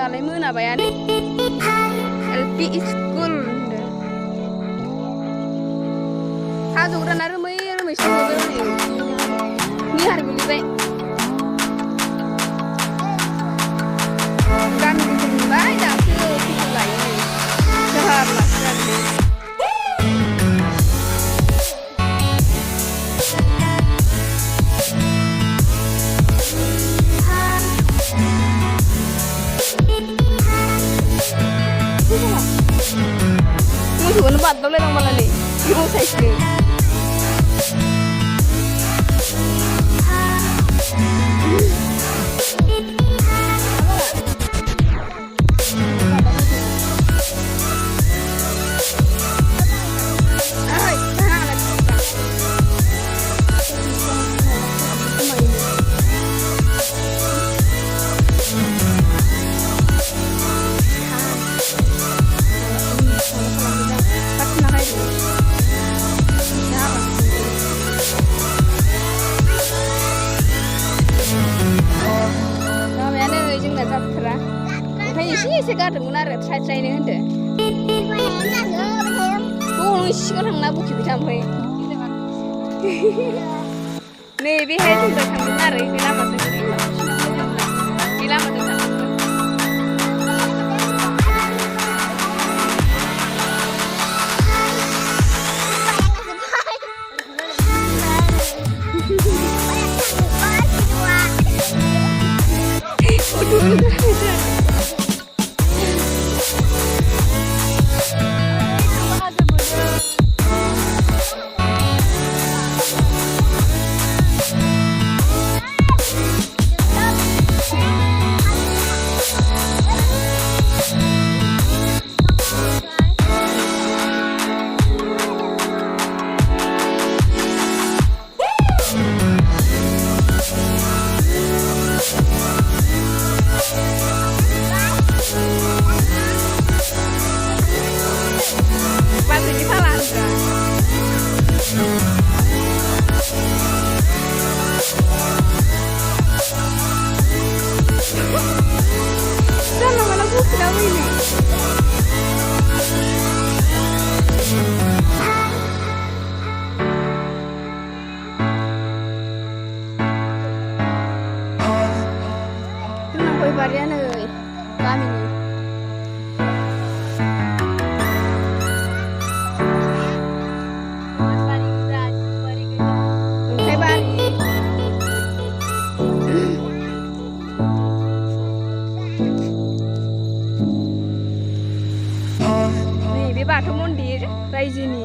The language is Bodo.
दालाय मोनाबायानो एलपि स्कुल हाजोग्राना रोमै रोमै सौहरदों नै निहार गोलैबाय गामि गिदिंबाय दासो फट' लायो नै दाहार लाखिनानै मोसौखौनो बारदावलायदों माला नै मोसायसो एसे गारदोंमोन आरो ट्राइनो होनदो नों सिगां थांना बुखिबाय था ओमफ्राय नै बेहाय जों थांदों आरो बे लामाजों बे लामाजों थांदोंमोन बारिया नै गामिनि नै बे बाथौ मन्दिर रायजोनि